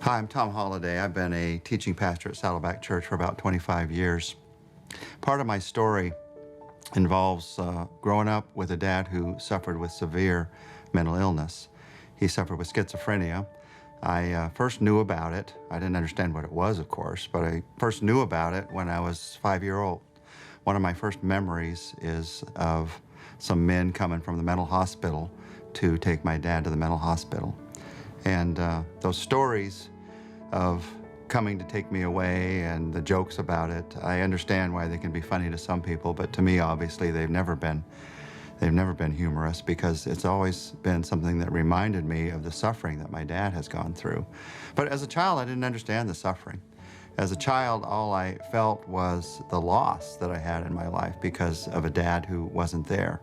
Hi, I'm Tom Holliday. I've been a teaching pastor at Saddleback Church for about 25 years. Part of my story involves growing up with a dad who suffered with severe mental illness. He suffered with schizophrenia. I first knew about it. I didn't understand what it was, of course, but I first knew about it when I was 5-year-old. One of my first memories is of some men coming from the mental hospital to take my dad to the mental hospital. And those stories of coming to take me away and the jokes about it, I understand why they can be funny to some people, but to me, obviously, they've never been humorous, because it's always been something that reminded me of the suffering that my dad has gone through. But as a child, I didn't understand the suffering. As a child, all I felt was the loss that I had in my life because of a dad who wasn't there.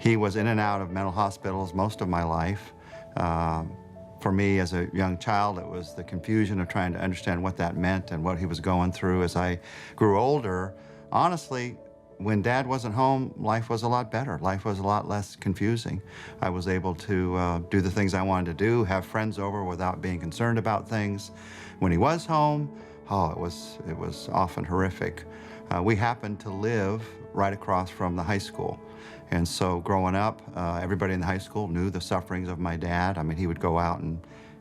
He was in and out of mental hospitals most of my life. For me, as a young child, it was the confusion of trying to understand what that meant and what he was going through. As I grew older, honestly, when Dad wasn't home, life was a lot better. Life was a lot less confusing. I was able to do the things I wanted to do, have friends over without being concerned about things. When he was home, it was often horrific. We happened to live right across from the high school. And so growing up, everybody in the high school knew the sufferings of my dad. I mean, he would go out and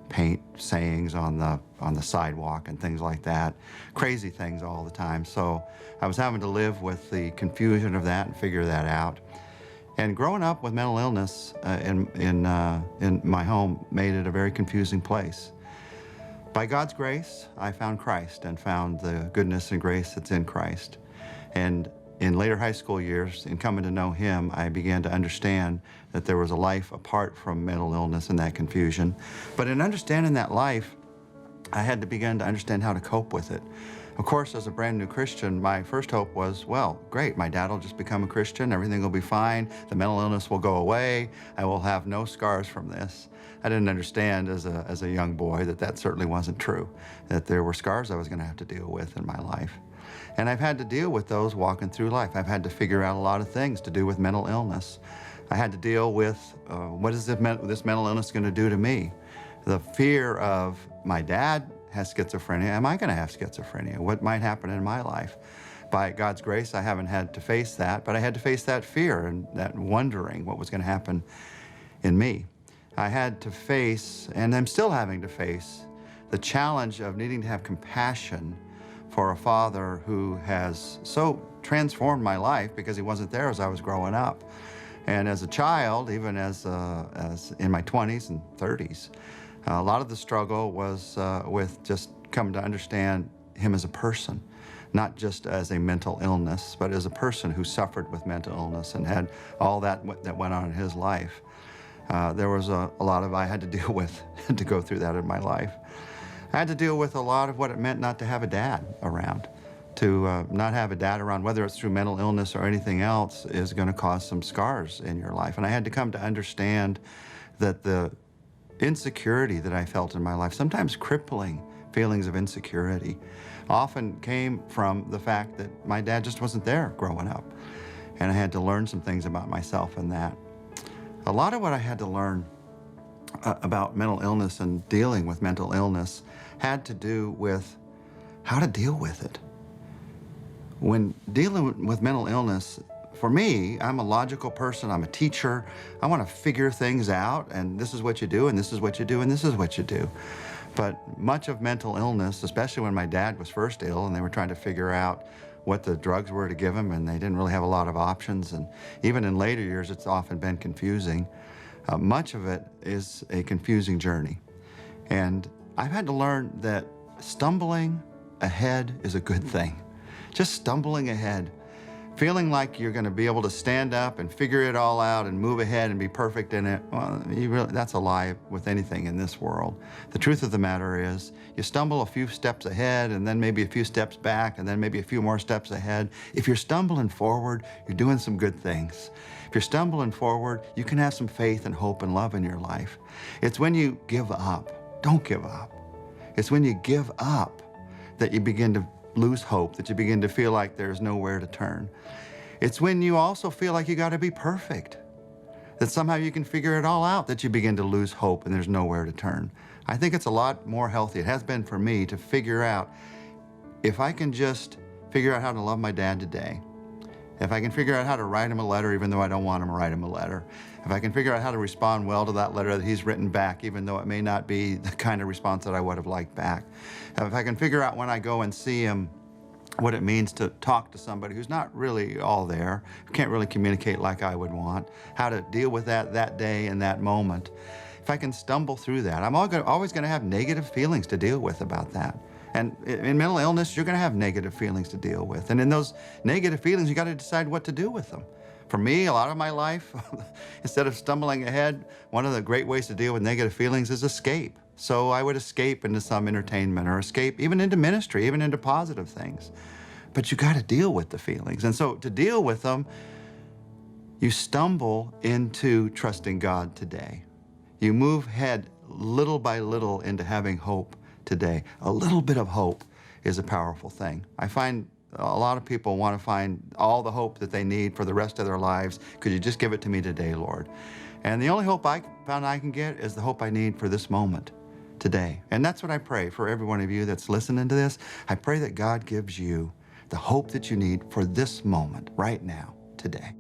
paint sayings on the sidewalk and things like that. Crazy things all the time. So I was having to live with the confusion of that and figure that out. And growing up with mental illness in my home made it a very confusing place. By God's grace, I found Christ and found the goodness and grace that's in Christ. And in later high school years, in coming to know Him, I began to understand that there was a life apart from mental illness and that confusion. But in understanding that life, I had to begin to understand how to cope with it. Of course, as a brand new Christian, my first hope was, well, great, my dad will just become a Christian, everything will be fine, the mental illness will go away, I will have no scars from this. I didn't understand as a young boy that certainly wasn't true, that there were scars I was going to have to deal with in my life. And I've had to deal with those walking through life. I've had to figure out a lot of things to do with mental illness. I had to deal with what is this mental illness going to do to me? The fear of my dad has schizophrenia. Am I going to have schizophrenia? What might happen in my life? By God's grace, I haven't had to face that, but I had to face that fear and that wondering what was going to happen in me. I had to face, and I'm still having to face, the challenge of needing to have compassion for a father who has so transformed my life because he wasn't there as I was growing up. And as a child, even as in my 20s and 30s, a lot of the struggle was with just coming to understand him as a person, not just as a mental illness, but as a person who suffered with mental illness and had all that went on in his life. There was a lot I had to deal with to go through that in my life. I had to deal with a lot of what it meant not to have a dad around. To not have a dad around, whether it's through mental illness or anything else, is going to cause some scars in your life. And I had to come to understand that the insecurity that I felt in my life, sometimes crippling feelings of insecurity, often came from the fact that my dad just wasn't there growing up. And I had to learn some things about myself in that. A lot of what I had to learn about mental illness and dealing with mental illness had to do with how to deal with it. When dealing with mental illness, for me, I'm a logical person, I'm a teacher, I want to figure things out, and this is what you do, and this is what you do, and this is what you do. But much of mental illness, especially when my dad was first ill and they were trying to figure out what the drugs were to give him, and they didn't really have a lot of options, and even in later years it's often been confusing. Much of it is a confusing journey. And I've had to learn that stumbling ahead is a good thing. Just stumbling ahead, feeling like you're going to be able to stand up and figure it all out and move ahead and be perfect in it, well, that's a lie with anything in this world. The truth of the matter is, you stumble a few steps ahead and then maybe a few steps back and then maybe a few more steps ahead. If you're stumbling forward, you're doing some good things. If you're stumbling forward, you can have some faith and hope and love in your life. It's when you give up, don't give up. It's when you give up that you begin to lose hope, that you begin to feel like there's nowhere to turn. It's when you also feel like you got to be perfect that somehow you can figure it all out, that you begin to lose hope and there's nowhere to turn. I think it's a lot more healthy, it has been for me, to figure out, if I can just figure out how to love my dad today, if I can figure out how to write him a letter even though I don't want him to write him a letter, if I can figure out how to respond well to that letter that he's written back even though it may not be the kind of response that I would have liked back, if I can figure out when I go and see him what it means to talk to somebody who's not really all there, who can't really communicate like I would want, how to deal with that day and that moment. If I can stumble through that, I'm always going to have negative feelings to deal with about that. And in mental illness, you're going to have negative feelings to deal with. And in those negative feelings, you got to decide what to do with them. For me, a lot of my life, instead of stumbling ahead, one of the great ways to deal with negative feelings is escape. So I would escape into some entertainment, or escape even into ministry, even into positive things. But you got to deal with the feelings. And so to deal with them, you stumble into trusting God today. You move ahead little by little into having hope today. A little bit of hope is a powerful thing. I find a lot of people want to find all the hope that they need for the rest of their lives. Could you just give it to me today, Lord? And the only hope I found I can get is the hope I need for this moment today. And that's what I pray for every one of you that's listening to this. I pray that God gives you the hope that you need for this moment right now, today.